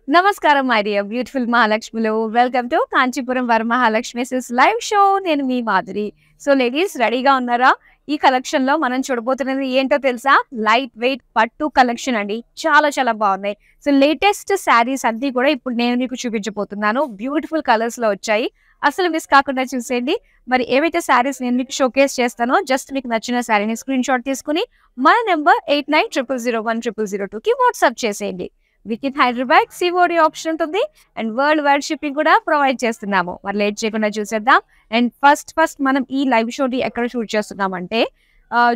నమస్కారం my dear beautiful మహాలక్ష్మిలు. Welcome to Kanchipuram Varamahalakshmi సిస్ లైవ్ షో. నేను మీ మాధురి. సో లేడీస్ రెడీగా ఉన్నారా? ఈ కలెక్షన్ లో మనం చూడబోతున్నది ఏంటో తెలుసా? లైట్ వెయిట్ పట్టు కలెక్షన్ అండి. చాలా చాలా బాగున్నాయి. సో లేటెస్ట్ శారీస్ అన్ని కూడా ఇప్పుడు నేను మీకు చూపించబోతున్నాను. బ్యూటిఫుల్ కలర్స్ లో వచ్చాయి. అసలు మిస్ కాకుండా చూసేయండి. మరి ఏవైతే శారీస్ నేను మీకు షోకేస్ చేస్తానో జస్ట్ మీకు నచ్చిన శారీని స్క్రీన్ షాట్ తీసుకుని మన నెంబర్ 8900010002కి వాట్సాప్ చేసేయండి. With in Hyderabad COD option ఉంటుంది అండ్ వరల్డ్ వైడ్ షిప్పింగ్ కూడా ప్రొవైడ్ చేస్తున్నాము. మరి లేట్ చేయకుండా చూసేద్దాం. అండ్ ఫస్ట్ మనం ఈ లైవ్ షోని ఎక్కడ షూట్ చేస్తున్నామంటే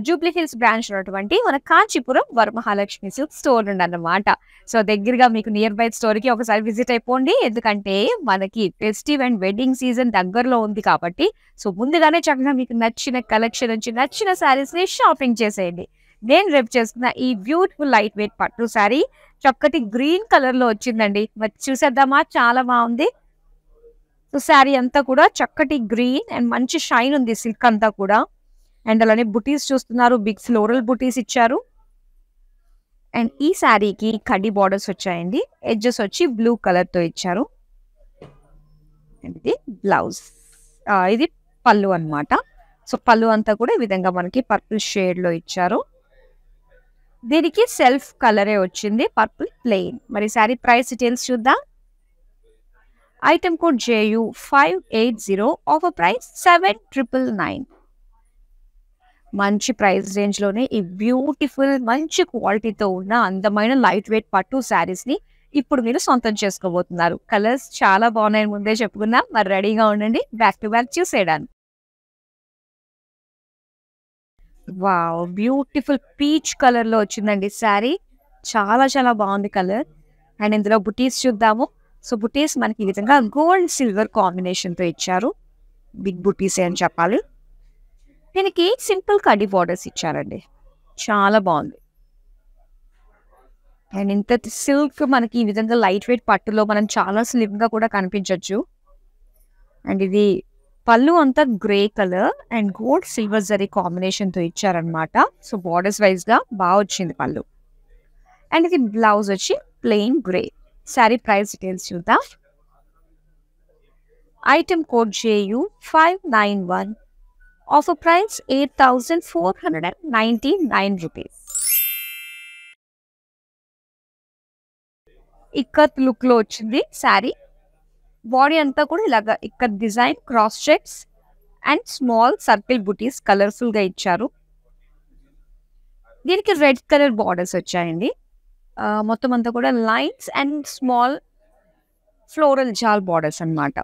జూబ్లీ హిల్స్ బ్రాంచ్ ఉన్నటువంటి మన కాంచీపురం వరమహాలక్ష్మి సిల్క్ స్టోర్ నుండి అన్నమాట. సో దగ్గరగా మీకు నియర్ బై స్టోర్ కి ఒకసారి విజిట్ అయిపోండి. ఎందుకంటే మనకి ఫెస్టివ్ అండ్ వెడ్డింగ్ సీజన్ దగ్గరలో ఉంది కాబట్టి సో ముందుగానే చక్కగా మీకు నచ్చిన కలెక్షన్ నుంచి నచ్చిన శారీస్ ని షాపింగ్ చేసేయండి. నేను రేపు చేస్తున్న ఈ బ్యూటిఫుల్ లైట్ వెయిట్ పట్టు శారీ చక్కటి గ్రీన్ కలర్ లో వచ్చిందండి. మరి చూసేద్దామా? చాలా బాగుంది. సో శారీ అంతా కూడా చక్కటి గ్రీన్ అండ్ మంచి షైన్ ఉంది సిల్క్ అంతా కూడా. అండ్ అలానే బుటీస్ చూస్తున్నారు, బిగ్ ఫ్లోరల్ బుటీస్ ఇచ్చారు. అండ్ ఈ శారీకి కడ్డీ బార్డర్స్ వచ్చాయండి. ఎడ్జెస్ వచ్చి బ్లూ కలర్ తో ఇచ్చారు. ఇది బ్లౌజ్, ఇది పళ్ళు అన్నమాట. సో పళ్ళు అంతా కూడా ఈ విధంగా మనకి పర్పుల్ షేడ్ లో ఇచ్చారు. దీనికి సెల్ఫ్ కలరే వచ్చింది, పర్పుల్ ప్లెయిన్. మరి శారీ ప్రైస్ డీటెయిల్స్ చూద్దాం. Item code JU 580, offer price 7999. మంచి ప్రైస్ రేంజ్ లోనే ఈ బ్యూటిఫుల్ మంచి క్వాలిటీతో ఉన్న అందమైన లైట్ వెయిట్ పట్టు శారీస్ ని ఇప్పుడు మీరు సొంతం చేసుకోబోతున్నారు. కలర్స్ చాలా బాగున్నాయని ముందే చెప్పుకున్నా. మరి రెడీగా ఉండండి, బ్యాక్ టు బ్యాక్ చూసేయడానికి. వావ్, బ్యూటిఫుల్ పీచ్ కలర్ లో వచ్చిందండి శారీ. చాలా చాలా బాగుంది కలర్. అండ్ ఇందులో బుటీస్ చూద్దాము. సో బుటీస్ మనకి ఈ విధంగా గోల్డ్ సిల్వర్ కాంబినేషన్ తో ఇచ్చారు. బిగ్ బుటీస్ అని చెప్పాలి. దీనికి సింపుల్ కడ్డీ బార్డర్స్ ఇచ్చారండి. చాలా బాగుంది. అండ్ ఇంత సిల్క్ మనకి ఈ విధంగా లైట్ వెయిట్ పట్టులో మనం చాలా స్లిమ్ గా కూడా కనిపించవచ్చు. అండ్ ఇది పళ్ళు అంతా grey colour and gold silver zari combination తో ఇచ్చారనమాట. సో బార్డర్స్ వైజ్ గా బాగా వచ్చింది పళ్ళు. అండ్ ఇది బ్లౌజ్ వచ్చి plain grey. Sari price details చూద్దాం. Item code JU 591, offer price 8499 rupees. Ikat look లో వచ్చింది శారీ. బాడీ అంతా కూడా ఇలాగా ఇక్కడ design, cross checks and small circle బుటీస్ కలర్ఫుల్ గా ఇచ్చారు. దీనికి రెడ్ కలర్ బార్డర్స్ వచ్చాయండి. మొత్తం అంతా కూడా లైన్స్ అండ్ స్మాల్ ఫ్లోరల్ జాల్ బార్డర్స్ అన్నమాట.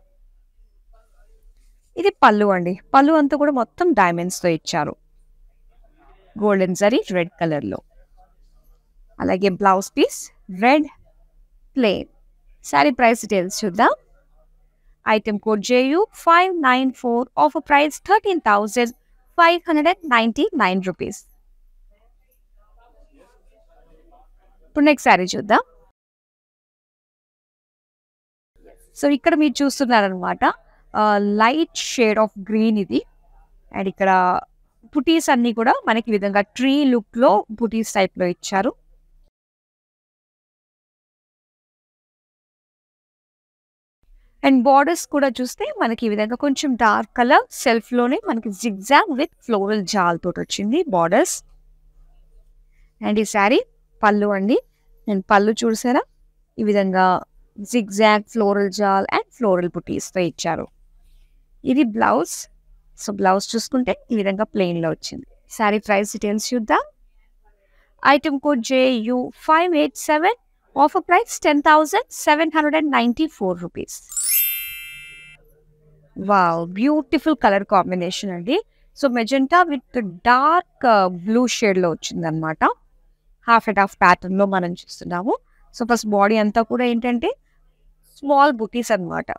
ఇది పళ్ళు అండి. పళ్ళు అంతా కూడా మొత్తం డైమండ్స్ తో ఇచ్చారు, గోల్డెన్ జరీ రెడ్ కలర్ లో. అలాగే blouse piece red plain. Sari price details చూద్దాం. Item code JU 594, offer price 13,599 rupees. ఇప్పుడు నెక్స్ట్ శారీ చూద్దాం. సో ఇక్కడ మీరు చూస్తున్నారనమాట లైట్ షేడ్ ఆఫ్ గ్రీన్ ఇది. అండ్ ఇక్కడ బుటీస్ అన్ని కూడా మనకి ఈ విధంగా ట్రీ లుక్ లో బుటీస్ టైప్ లో ఇచ్చారు. అండ్ బార్డర్స్ కూడా చూస్తే మనకి ఈ విధంగా కొంచెం డార్క్ కలర్ సెల్ఫ్ లోనే మనకి జిగ్జాగ్ విత్ ఫ్లోరల్ జాల్ తోటి వచ్చింది బార్డర్స్. అండ్ ఈ శారీ పళ్ళు అండి. అండ్ పళ్ళు చూసారా, ఈ విధంగా జిగ్జాగ్ ఫ్లోరల్ జాల్ అండ్ ఫ్లోరల్ బుటీస్ తో ఇచ్చారు. ఇది బ్లౌజ్. సో బ్లౌజ్ చూసుకుంటే ఈ విధంగా ప్లెయిన్ లో వచ్చింది. శారీ ప్రైస్ డీటెయిల్స్ చూద్దాం. Item code JU 587, offer price 10,794 rupees. Wow, beautiful colour combination అండి. So magenta with dark blue shade లో వచ్చింది అనమాట. హాఫ్ అండ్ హాఫ్ ప్యాటర్న్ లో మనం చూస్తున్నాము. సో ఫస్ట్ బాడీ అంతా కూడా ఏంటంటే స్మాల్ బుటీస్ అన్నమాట.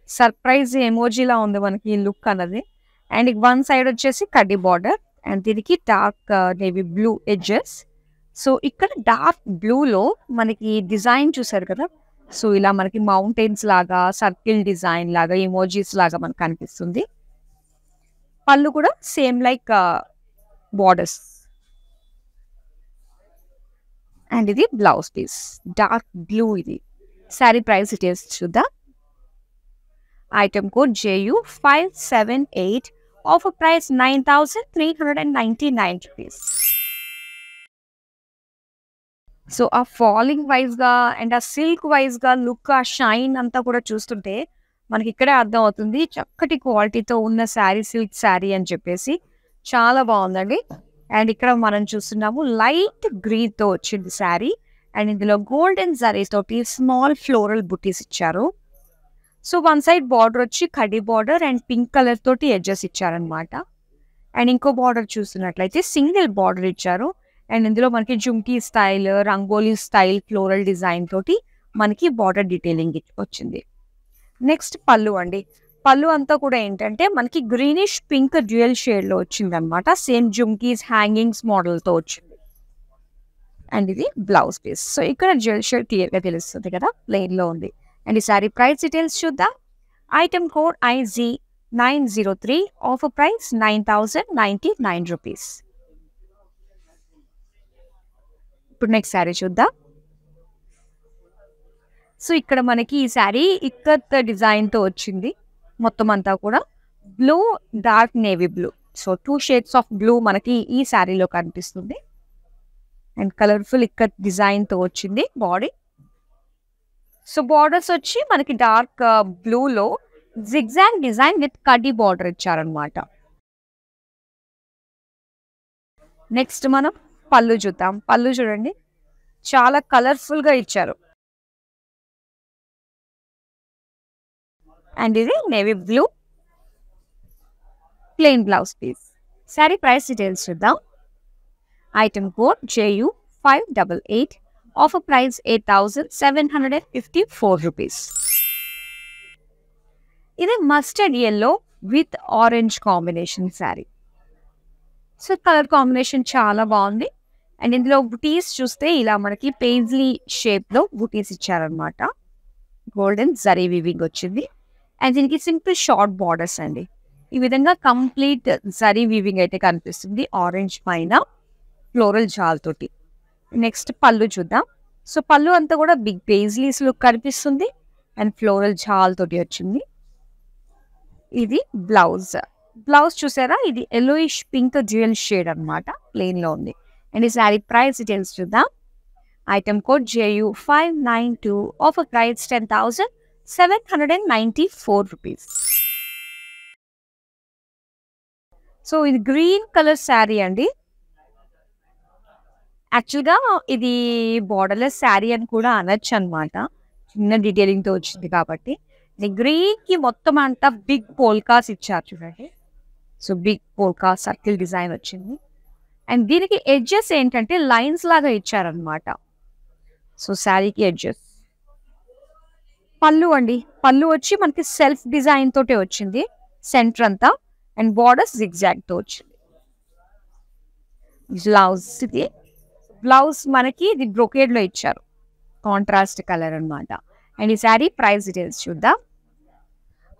సర్ప్రైజ్ ఎమోజీలా ఉంది మనకి ఈ లుక్ అన్నది. అండ్ వన్ సైడ్ వచ్చేసి కడ్డీ బార్డర్ అండ్ దీనికి dark navy blue edges. So ఇక్కడ డార్క్ బ్లూలో మనకి డిజైన్ చూసారు కదా. సో ఇలా మనకి మౌంటైన్స్ లాగా సర్కిల్ డిజైన్ లాగా ఎమోజీస్ లాగా మనకు కనిపిస్తుంది. పళ్ళు కూడా సేమ్ లైక్ బార్డర్స్. అండ్ ఇది బ్లౌజ్ పీస్ డార్క్ బ్లూ. ఇది శారీ ప్రైస్ డీటెయిల్స్ చూద్దాం. Item code JU578, offer price 9,399 rupees. So ఆ ఫాలింగ్ వైజ్ గా అండ్ ఆ సిల్క్ వైజ్ గా లుక్, ఆ షైన్ అంతా కూడా చూస్తుంటే మనకి ఇక్కడే అర్థం అవుతుంది చక్కటి క్వాలిటీతో ఉన్న శారీ, సిల్క్ శారీ అని చెప్పేసి. చాలా బాగుందండి. అండ్ ఇక్కడ మనం చూస్తున్నాము లైట్ గ్రీన్ తో వచ్చింది శారీ. అండ్ ఇందులో గోల్డెన్ జరీ తోటి స్మాల్ ఫ్లోరల్ బుటీస్ ఇచ్చారు. సో వన్ సైడ్ బార్డర్ వచ్చి కడి బార్డర్ అండ్ పింక్ కలర్ తోటి ఎడ్జెస్ ఇచ్చారనమాట. అండ్ ఇంకో బార్డర్ చూస్తున్నట్లయితే సింగిల్ బార్డర్ ఇచ్చారు. అండ్ ఇందులో మనకి jhumki style, rangoli style floral design తోటి మనకి బార్డర్ డీటెయిలింగ్ వచ్చింది. నెక్స్ట్ పళ్ళు అండి. పళ్ళు అంతా కూడా ఏంటంటే మనకి గ్రీనిష్ పింక్ డ్యూయల్ షేడ్ లో వచ్చింది అనమాట. సేమ్ జుమ్కీస్ హ్యాంగింగ్స్ మోడల్ తో వచ్చింది. అండ్ ఇది బ్లౌజ్ పీస్. సో ఇక్కడ డ్యూయల్ షేడ్ క్లియర్ గా తెలుస్తుంది కదా, ప్లెయిన్ లో ఉంది. అండ్ ఈ సారీ ప్రైస్ డీటెయిల్స్ చూద్దాం. Item code IG903, offer price 9,099 rupees. ఇప్పుడు నెక్స్ట్ శారీ చూద్దాం. సో ఇక్కడ మనకి ఈ శారీ ఇక్కత్ డిజైన్ తో వచ్చింది. మొత్తం అంతా కూడా blue, dark navy blue. So 2 shades of blue మనకి ఈ శారీలో కనిపిస్తుంది. అండ్ కలర్ఫుల్ ఇక్కత్ డిజైన్ తో వచ్చింది బాడీ. సో బార్డర్స్ వచ్చి మనకి డార్క్ బ్లూలో జిగ్జాగ్ డిజైన్ విత్ కడ్డీ బార్డర్ ఇచ్చారనమాట. నెక్స్ట్ మనం పళ్ళు చూద్దాం. పళ్ళు చూడండి, చాలా కలర్ఫుల్ గా ఇచ్చారు. అండ్ ఇది navy blue plain blouse piece. Sari price details చూద్దాం. Item code JU588, offer price 8,754 rupees. ఇది mustard yellow with orange combination sari. So colour combination చాలా బాగుంది. అండ్ ఇందులో బుటీస్ చూస్తే ఇలా మనకి పేజ్లీ షేప్ లో బుటీస్ ఇచ్చారనమాట. గోల్డెన్ జరీ వీవింగ్ వచ్చింది. అండ్ దీనికి సింపుల్ షార్ట్ బార్డర్స్ అండి. ఈ విధంగా కంప్లీట్ జరీ వీవింగ్ అయితే కనిపిస్తుంది ఆరెంజ్ పైన ఫ్లోరల్ జాల్ తోటి. నెక్స్ట్ పళ్ళు చూద్దాం. సో పళ్ళు అంతా కూడా బిగ్ పేజ్లీస్ లుక్ కనిపిస్తుంది అండ్ ఫ్లోరల్ జాల్ తోటి వచ్చింది. ఇది బ్లౌజ్. బ్లౌజ్ చూసారా, ఇది ఎల్లోయిష్ పింక్ డ్యూయల్ షేడ్ అనమాట, ప్లెయిన్ లో ఉంది. అండ్ ఈ శారీ ప్రైస్ డీటెయిల్స్ చూద్దాం. Item code JU592, offer price 10,794 rupees. So ఇది గ్రీన్ కలర్ శారీ అండి. యాక్చువల్గా ఇది బార్డర్లెస్ శారీ అని కూడా అనొచ్చు అనమాట, చిన్న డీటెయిలింగ్ తో వచ్చింది కాబట్టి. గ్రీన్ కి మొత్తం అంతా బిగ్ పోల్కాస్ ఇచ్చారు చూడండి. So big polka circle design వచ్చింది. అండ్ దీనికి ఎడ్జెస్ ఏంటంటే లైన్స్ లాగా ఇచ్చారనమాట. సో శారీకి ఎడ్జెస్. పళ్ళు అండి. పళ్ళు వచ్చి మనకి సెల్ఫ్ డిజైన్ తోటే వచ్చింది సెంటర్ అంతా. అండ్ బార్డర్స్ జిగ్జాగ్ తో వచ్చింది. బ్లౌజ్. ఇది బ్లౌజ్ మనకి ఇది బ్రొకేడ్ లో ఇచ్చారు, కాంట్రాస్ట్ కలర్ అనమాట. అండ్ ఈ శారీ ప్రైస్ డీటెయిల్స్ చూద్దాం.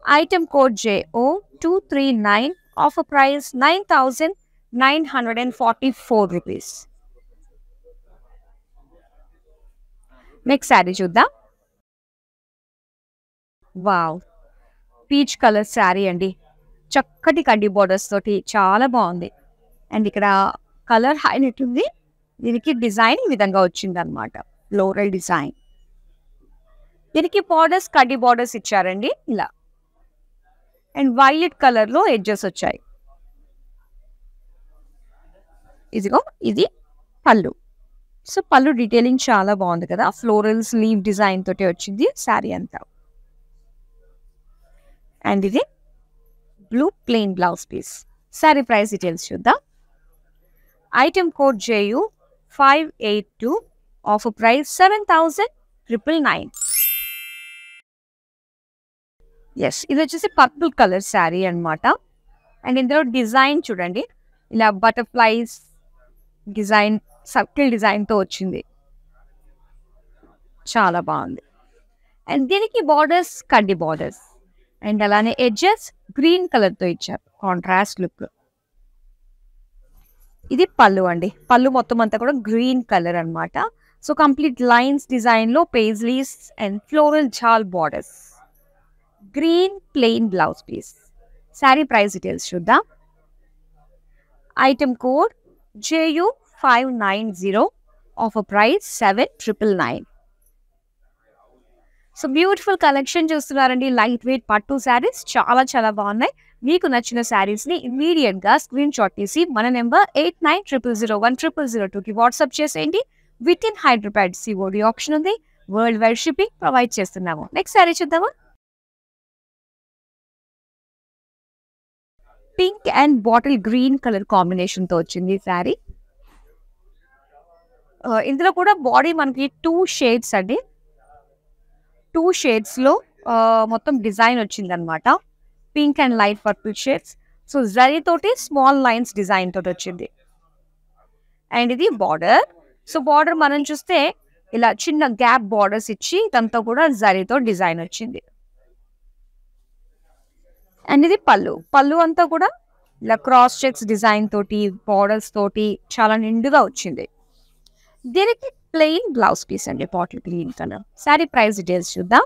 Item code JO239, offer price 9,944 rupees. Next sari చూద్దాం. వావ్, పీచ్ కలర్ శారీ అండి. చక్కటి కడ్డీ బార్డర్స్ తోటి చాలా బాగుంది. అండ్ ఇక్కడ కలర్ హైలైట్ ఉంది. దీనికి డిజైన్ ఈ విధంగా వచ్చింది అనమాట, ఫ్లోరల్ డిజైన్. దీనికి బార్డర్స్ కడ్డీ బార్డర్స్ ఇచ్చారండి ఇలా. అండ్ వైలెట్ కలర్ లో ఎడ్జెస్ వచ్చాయి. ఇదిగో ఇది పళ్ళు. సో పళ్ళు డీటెయిలింగ్ చాలా బాగుంది కదా, ఫ్లోరల్ స్లీవ్ డిజైన్ తోటి వచ్చింది శారీ అంతా. అండ్ ఇది blue plain blouse piece. Sari price details చూద్దాం. Item code JU582, offer price 7,999. Yes, ఇది వచ్చేసి పర్పుల్ కలర్ శారీ అనమాట. అండ్ ఇందులో డిజైన్ చూడండి, ఇలా బటర్ఫ్లైస్ డిజైన్ సర్కిల్ డిజైన్తో వచ్చింది, చాలా బాగుంది. అండ్ దీనికి బార్డర్స్ కడ్డీ బార్డర్స్. అండ్ అలానే ఎడ్జెస్ గ్రీన్ కలర్తో ఇచ్చారు, కాంట్రాస్ట్ లుక్. ఇది పళ్ళు అండి. పళ్ళు మొత్తం అంతా కూడా గ్రీన్ కలర్ అనమాట. సో కంప్లీట్ లైన్స్ డిజైన్లో పేజ్లీస్ అండ్ ఫ్లోరల్ జాల్ borders, green plain blouse piece. Sari price details చూద్దాం. Item code JU590, offer price 7,999. So beautiful collection చూస్తున్నారండి. లైట్ వెయిట్ పట్టు శారీస్ చాలా చాలా బాగున్నాయి. మీకు నచ్చిన శారీస్ని ఇమీడియట్గా స్క్రీన్ షాట్ తీసి మన నెంబర్ 8900010002కి వాట్సాప్ చేసేయండి. With in Hyderabad COD option ఉంది. వరల్డ్ వైడ్ షిప్పింగ్ ప్రొవైడ్ చేస్తున్నాము. నెక్స్ట్ శారీ చూద్దామా. Pink and bottle green colour కాంబినేషన్తో వచ్చింది శారీ. ఇందులో కూడా బాడీ మనకి 2 షేడ్స్ అండి. 2 షేడ్స్లో మొత్తం డిజైన్ వచ్చింది అనమాట. Pink and light purple shades. So zari తోటి స్మాల్ లైన్స్ డిజైన్ తోటి వచ్చింది. అండ్ ఇది బార్డర్. సో బార్డర్ మనం చూస్తే ఇలా చిన్న గ్యాప్ బార్డర్స్ ఇచ్చి ఇదంతా కూడా జరీతో డిజైన్ వచ్చింది. అండ్ ఇది పళ్ళు. పళ్ళు అంతా కూడా ఇలా క్రాస్ చెక్స్ డిజైన్ తోటి బార్డర్స్ తోటి చాలా నిండుగా వచ్చింది. దీనికి ప్లెయిన్ బ్లౌజ్ పీస్ అండి, bottle green colour. Sari price details చూద్దాం.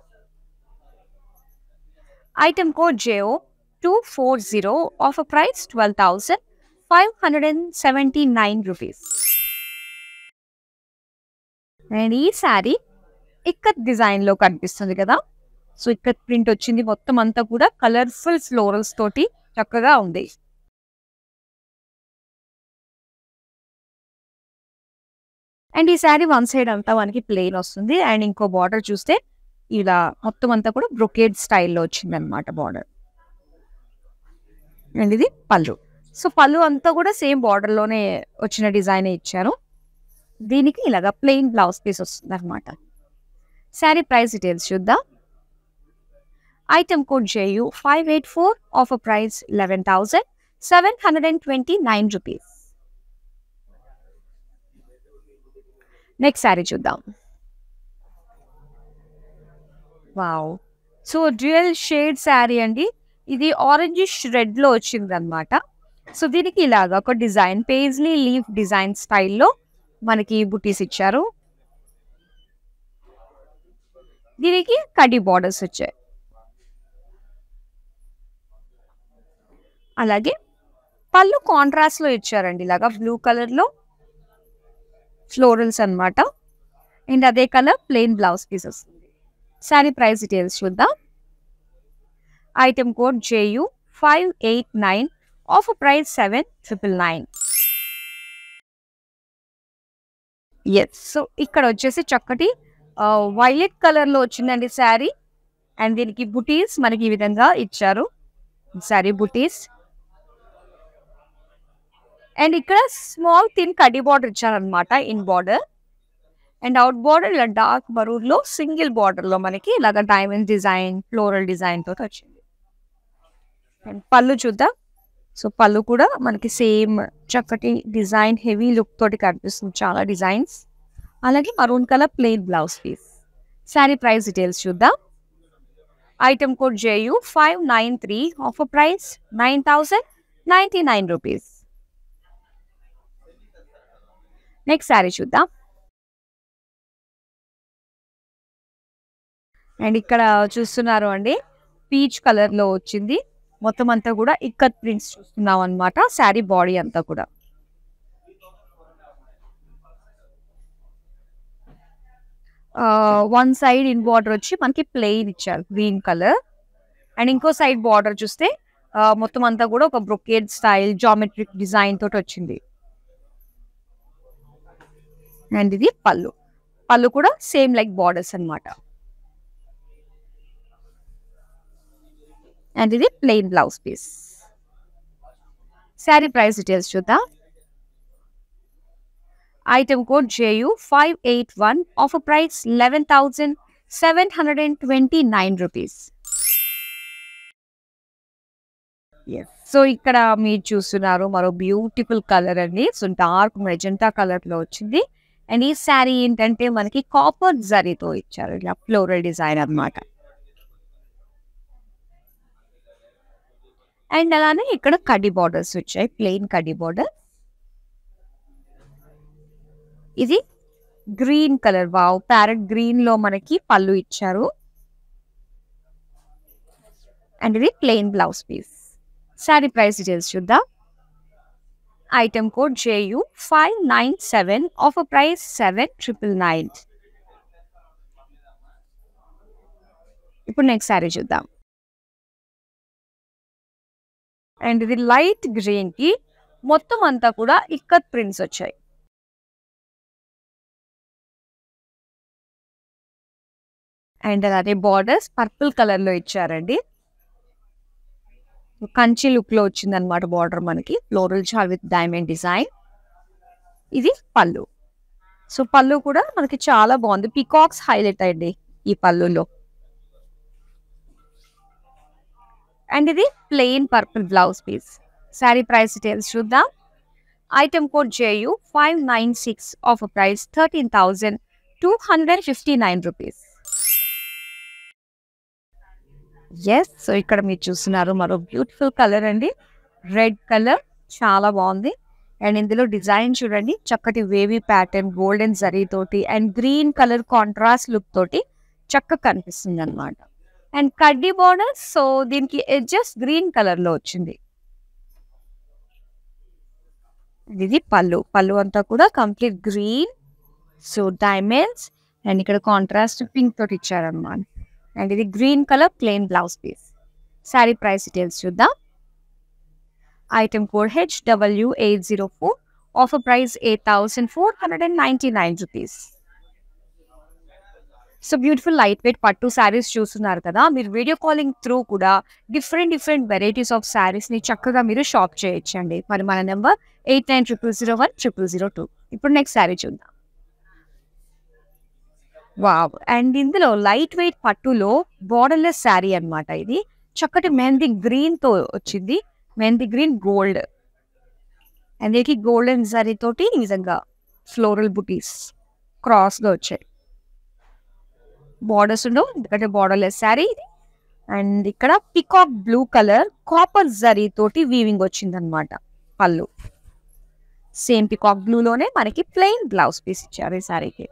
Item code JO240, offer price 12,579 rupees. And ఈ శారీ ఇక్కత్ డిజైన్లో కనిపిస్తుంది కదా. సో ఇక్కత్ ప్రింట్ వచ్చింది. మొత్తం అంతా కూడా కలర్ఫుల్ ఫ్లోరల్స్ తోటి చక్కగా ఉంది. అండ్ ఈ శారీ వన్ సైడ్ అంతా మనకి ప్లెయిన్ వస్తుంది. అండ్ ఇంకో బార్డర్ చూస్తే ఇలా మొత్తం అంతా కూడా బ్రొకేడ్ స్టైల్లో వచ్చింది అనమాట బార్డర్. అండ్ ఇది పళ్ళు. సో పళ్ళు అంతా కూడా సేమ్ బార్డర్లోనే వచ్చిన డిజైన్ ఇచ్చారు. దీనికి ఇలాగా ప్లెయిన్ బ్లౌజ్ పీస్ వస్తుంది అనమాట. శారీ ప్రైస్ డీటెయిల్స్ చూద్దాం. Item code JU584, offer price 11,729 rupees. Next sari చూద్దాం. Wow. So dual shade sari అండి. ఇది ఆరెంజిష్ రెడ్లో వచ్చింది అనమాట. సో దీనికి ఇలాగా ఒక డిజైన్ పేజ్లీ లీఫ్ డిజైన్ స్టైల్లో మనకి బుటీస్ ఇచ్చారు. దీనికి కడ్డీ బార్డర్స్ వచ్చాయి. అలాగే పళ్ళు కాంట్రాస్ట్లో ఇచ్చారండి. ఇలాగా బ్లూ కలర్లో ఫ్లోరల్స్ అనమాట. అండ్ అదే కలర్ ప్లెయిన్ బ్లౌజ్ పీస్ వస్తుంది. శారీ ప్రైస్ డీటెయిల్స్ చూద్దాం. Item code JU589, offer price 7,999. Yes. So ఇక్కడ వచ్చేసి చక్కటి వైలెట్ కలర్లో వచ్చిందండి శారీ. అండ్ దీనికి బుటీస్ మనకి ఈ విధంగా ఇచ్చారు. శారీ బుటీస్. అండ్ ఇక్కడ స్మాల్ థిన్ కడ్డీ బార్డర్ ఇచ్చారనమాట in border. And out border ఇలా డార్క్ మరూన్లో సింగిల్ బార్డర్లో మనకి ఇలాగ డైమండ్ డిజైన్ ఫ్లోరల్ డిజైన్ తోటి వచ్చింది. అండ్ పళ్ళు చూద్దాం. సో పళ్ళు కూడా మనకి సేమ్ చక్కటి డిజైన్ హెవీ లుక్ తోటి కనిపిస్తుంది. చాలా డిజైన్స్. అలాగే maroon colour plain blouse piece. Sari price details చూద్దాం. Item code JU593, offer price 9,099 rupees. Next sari చూద్దాం. అండ్ ఇక్కడ చూస్తున్నారు అండి, పీచ్ కలర్లో వచ్చింది. మొత్తం అంతా కూడా ఇక్కత్ ప్రింట్స్ చూస్తున్నాం అనమాట. శారీ బాడీ అంతా కూడా వన్ సైడ్ ఇన్ బార్డర్ వచ్చి మనకి ప్లెయిన్ ఇచ్చారు గ్రీన్ కలర్. అండ్ ఇంకో సైడ్ బార్డర్ చూస్తే మొత్తం అంతా కూడా ఒక బ్రొకేడ్ స్టైల్ జామెట్రిక్ డిజైన్ తోటి వచ్చింది. అండ్ ఇది పళ్ళు. పళ్ళు కూడా సేమ్ లైక్ బార్డర్స్ అనమాట. అండ్ ఇది plain blouse piece. Sari price details చూద్దాం. Item code JU581, offer price 11,729 rupees. So ఇక్కడ మీరు చూస్తున్నారు మరో బ్యూటిఫుల్ కలర్ అండి. సో డార్క్ మెజెంటా కలర్లో వచ్చింది. అండ్ ఈ శారీ ఏంటంటే మనకి కాపర్ జరీతో ఇచ్చారు. ఇలా ఫ్లోరల్ డిజైన్ అనమాట. అండ్ అలానే ఇక్కడ కడ్డీ బార్డర్స్ వచ్చాయి, ప్లెయిన్ కడ్డీ బార్డర్. ఇది green colour, wow, parrot green లో మనకి పళ్ళు ఇచ్చారు. అండ్ ఇది plain blouse piece. Sari price details చూద్దాం. Item code JU597, offer price 7,999. ఇప్పుడు నెక్స్ట్ శారీ చూద్దాం. అండ్ ఇది లైట్ గ్రీన్ కి మొత్తం అంతా కూడా ఇక్కత్ ప్రింట్స్ వచ్చాయి. అండ్ అలాగే బార్డర్స్ పర్పుల్ కలర్ లో ఇచ్చారండి. కంచి లుక్ లో వచ్చింది అనమాట బార్డర్ మనకి. Floral chaal with diamond design. ఇది పళ్ళు. సో పళ్ళు కూడా మనకి చాలా బాగుంది. పీకాక్స్ హైలైట్ అయ్యండి ఈ పళ్ళులో. అండ్ ఇది plain purple blouse piece. Sari price details చూద్దాం. Item code JU596, offer price 13,259 rupees. Yes, so ఇక్కడ మీరు చూస్తున్నారు మరో బ్యూటిఫుల్ కలర్ అండి. రెడ్ కలర్ చాలా బాగుంది. అండ్ ఇందులో డిజైన్ చూడండి, చక్కటి వేవీ ప్యాటర్న్ గోల్డెన్ జరీ తోటి and green colour contrast look తోటి చక్కగా కనిపిస్తుంది అనమాట. అండ్ కడ్డీ బోర్డర్, సో దీనికి ఎడ్జెస్ గ్రీన్ కలర్ లో వచ్చింది. ఇది పళ్ళు. పళ్ళు అంతా కూడా complete green, so diamonds and ఇక్కడ కాంట్రాస్ట్ పింక్ తోటి ఇచ్చారనమాట. అండ్ ఇది green colour plain blouse piece. Sari price details చూద్దాం. Item code HW804, offer price 8,499 rupees. So beautiful light weight పట్టు శారీస్ చూస్తున్నారు కదా. మీరు వీడియో కాలింగ్ త్రూ కూడా డిఫరెంట్ వెరైటీస్ ఆఫ్ శారీస్ ని చక్కగా మీరు షాప్ చేయొచ్చండి. మరి మన నెంబర్ 8900010002. ఇప్పుడు నెక్స్ట్ శారీ చూద్దాం. వావ్, అండ్ ఇందులో లైట్ వెయిట్ పట్టులో బోర్డర్లెస్ శారీ అన్నమాట. ఇది చక్కటి మెహందీ గ్రీన్ తో వచ్చింది. మెహందీ గ్రీన్ గోల్డ్ అండ్ దీనికి గోల్డెన్ జరీ తోటి ఈ విధంగా ఫ్లోరల్ బుటీస్ క్రాస్ గా వచ్చాయి. బార్డర్స్ ఉండవు ఎందుకంటే బార్డర్లెస్ శారీ. అండ్ ఇక్కడ peacock blue colour copper zari తోటి వీవింగ్ వచ్చింది అనమాట. పళ్ళు సేమ్ పికాక్ బ్లూ లోనే మనకి ప్లెయిన్ బ్లౌజ్ పీస్ ఇచ్చారు ఈ శారీకి.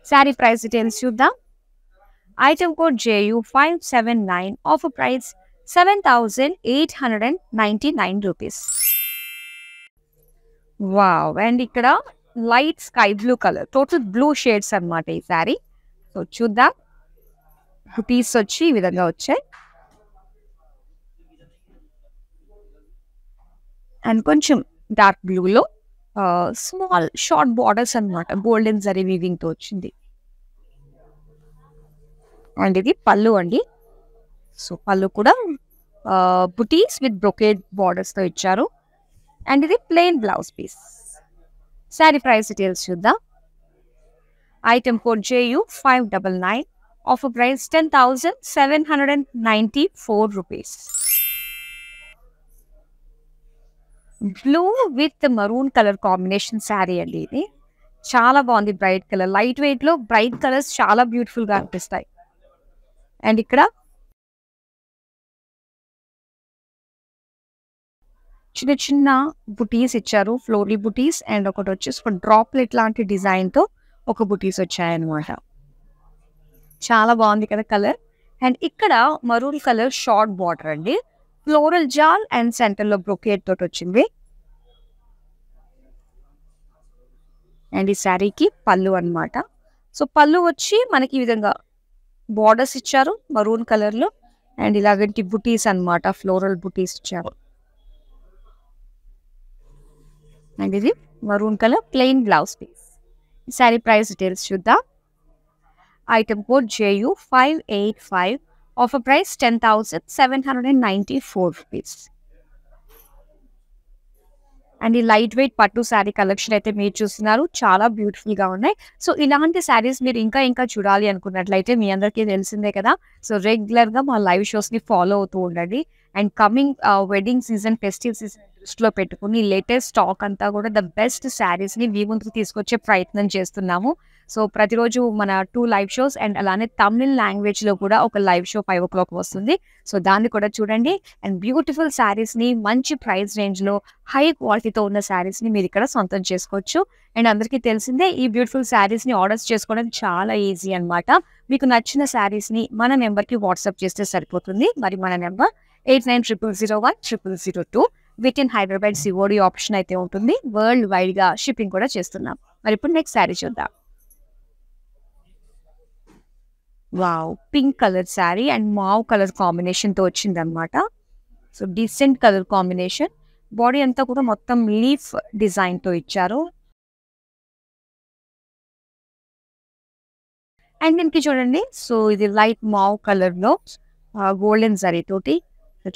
శారీ ప్రైస్ డీటెయిల్స్ చూద్దాం. Item code JU579, offer price 7,899 rupees. Wow, and ఇక్కడ light sky blue colour, total blue shades అన్నమాట ఈ శారీ. సో చూద్దాం. బుటీస్ వచ్చి ఈ విధంగా వచ్చాయి. అండ్ కొంచెం డార్క్ బ్లూలో స్మాల్ షార్ట్ బార్డర్స్ అన్నమాట. గోల్డెన్ జరీ వీవింగ్ తో వచ్చింది. అండ్ ఇది పళ్ళు అండి. సో పళ్ళు కూడా బుటీస్ విత్ బ్రొకేడ్ బార్డర్స్ తో ఇచ్చారు. అండ్ ఇది plain blouse piece. Sari price details చూద్దాం. Item code JU599, offer price 10,794 rupees. Blue with maroon colour combination sari అండి. ఇది చాలా బాగుంది. బ్రైట్ కలర్, లైట్ వెయిట్ లో బ్రైట్ కలర్స్ చాలా బ్యూటిఫుల్ గా అనిపిస్తాయి. అండ్ ఇక్కడ చిన్న చిన్న బుటీస్ ఇచ్చారు, ఫ్లోరల్ బుటీస్. అండ్ ఒకటి వచ్చేసి ఒక డ్రాప్లెట్ లాంటి డిజైన్ తో ఒక బుటీస్ వచ్చాయన్నమాట. చాలా బాగుంది కదా కలర్. అండ్ ఇక్కడ మరూన్ కలర్ షార్ట్ బార్డర్ అండి. ఫ్లోరల్ జాల్ అండ్ సెంటర్ లో బ్రొకేట్ తోటి వచ్చింది. అండ్ ఈ శారీకి పళ్ళు అన్నమాట. సో పళ్ళు వచ్చి మనకి ఈ విధంగా బార్డర్స్ ఇచ్చారు మరూన్ కలర్ లో. అండ్ ఇలాగంటి బుటీస్ అన్నమాట, ఫ్లోరల్ బుటీస్ ఇచ్చారు. అండ్ ఇది maroon colour plain blouse piece. ఈ శారీ ప్రైస్ డీటెయిల్స్ చూద్దాం. Item code JU585, offer price 10,794 rupees. And ఈ లైట్ వెయిట్ పట్టు శారీ కలెక్షన్ అయితే మీరు చూస్తున్నారు, చాలా బ్యూటిఫుల్ గా ఉన్నాయి. సో ఇలాంటి శారీస్ మీరు ఇంకా చూడాలి అనుకున్నట్లయితే మీ అందరికీ తెలిసిందే కదా. సో రెగ్యులర్ గా మా లైవ్ షోస్ ని ఫాలో అవుతూ ఉండండి. And coming wedding season, festive season దృష్టిలో పెట్టుకుని లేటెస్ట్ స్టాక్ అంతా కూడా ద బెస్ట్ శారీస్ని మీ ముందుకు తీసుకొచ్చే ప్రయత్నం చేస్తున్నాము. సో ప్రతిరోజు మన 2 లైవ్ షోస్ అండ్ అలానే తమిళ్ లాంగ్వేజ్లో కూడా ఒక లైవ్ షో 5 o'clock వస్తుంది. సో దాన్ని కూడా చూడండి. అండ్ బ్యూటిఫుల్ శారీస్ని మంచి ప్రైస్ రేంజ్లో హై క్వాలిటీతో ఉన్న శారీస్ని మీరు ఇక్కడ సొంతం చేసుకోవచ్చు. అండ్ అందరికీ తెలిసిందే ఈ బ్యూటిఫుల్ శారీస్ని ఆర్డర్స్ చేసుకోవడం చాలా ఈజీ అనమాట. మీకు నచ్చిన శారీస్ని మన నెంబర్కి వాట్సాప్ చేస్తే సరిపోతుంది. మరి మన number 8900010002. With in Hyderabad COD option అయితే ఉంటుంది. వరల్డ్ వైడ్గా షిప్పింగ్ కూడా చేస్తున్నాం. మరి ఇప్పుడు నెక్స్ట్ శారీ చూద్దాం. Wow, pink colour sari and mauve colour కాంబినేషన్తో వచ్చిందనమాట. So decent colour combination. Body అంతా కూడా మొత్తం లీఫ్ డిజైన్తో ఇచ్చారు. అండ్ దీనికి చూడండి, సో ఇది లైట్ మావ్ కలర్లో గోల్డెన్ జరీ తోటి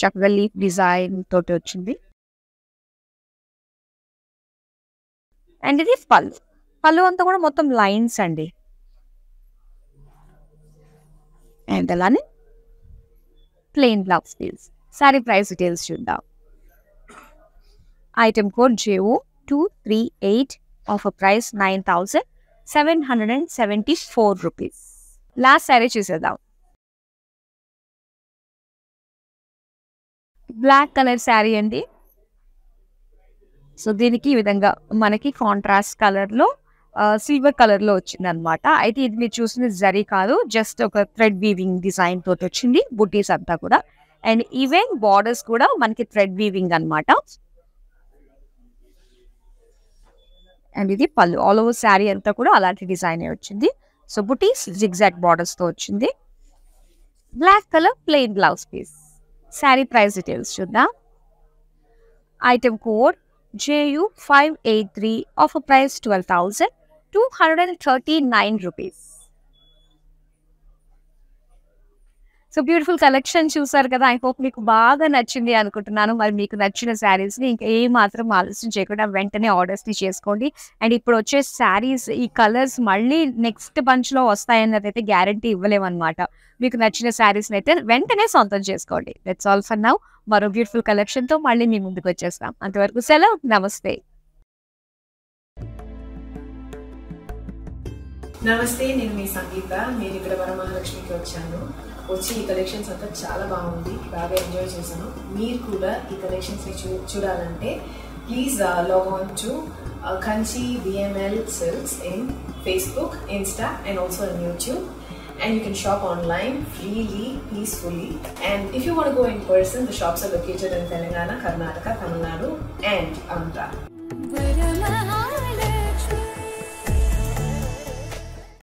చక్కగా లీఫ్ డిజైన్ తోటి వచ్చింది. అండ్ ఇది పళ్ళు అంతా కూడా మొత్తం లైన్స్ అండి. అండ్ అలానే plain blouse piece. Sari price details చూద్దాం. Item code JO238. Offer price 9,774 rupees. Last sari చూసేద్దాం. బ్లాక్ కలర్ శారీ అండి. సో దీనికి ఈ విధంగా మనకి కాంట్రాస్ట్ కలర్లో సిల్వర్ కలర్లో వచ్చింది అనమాట. అయితే ఇది మీరు చూసిన జరీ కాదు, జస్ట్ ఒక థ్రెడ్ వీవింగ్ డిజైన్ తోటి వచ్చింది బుటీస్ అంతా కూడా. అండ్ ఈవెన్ బార్డర్స్ కూడా మనకి థ్రెడ్ వీవింగ్ అనమాట. అండ్ ఇది పళ్ళు. ఆల్ ఓవర్ శారీ అంతా కూడా అలాంటి డిజైన్ వచ్చింది. సో బుటీస్ జిగ్జాగ్ బార్డర్స్తో వచ్చింది. Black colour plain blouse piece. Sari price details చూద్దాం. Item code JU583. Offer price 12,239 rupees. So beautiful collection చూసారు కదా. ఐ హోప్ మీకు బాగా నచ్చింది అనుకుంటున్నాను. మరి మీకు నచ్చిన శారీస్ని ఇంకా ఏ మాత్రం ఆలస్యం చేయకుండా వెంటనే ఆర్డర్స్ని చేసుకోండి. అండ్ ఇప్పుడు వచ్చే శారీస్ ఈ కలర్స్ మళ్ళీ నెక్స్ట్ బంచ్లో వస్తాయన్నది అయితే గ్యారంటీ ఇవ్వలేమన్నమాట. మీకు నచ్చిన శారీస్ని అయితే వెంటనే సొంతం చేసుకోండి. That's all for now. మరో బ్యూటిఫుల్ కలెక్షన్తో మళ్ళీ మీ ముందుకు వచ్చేస్తాం. అంతవరకు సెలవు. నమస్తే. నమస్తే, నేను మీ సంగీత. నేను ఇక్కడ వరమహాలక్ష్మికి వచ్చాను. వచ్చి ఈ కలెక్షన్స్ అంతా చాలా బాగుంది, బాగా ఎంజాయ్ చేశాను. మీరు కూడా ఈ కలెక్షన్స్ని చూడాలంటే please log on to Kanchi VML Silks in Facebook, Insta and also on YouTube. And you can shop online freely, peacefully. And if you want to go in person, the shops are located in Telangana, Karnataka, Tamil Nadu and Andhra.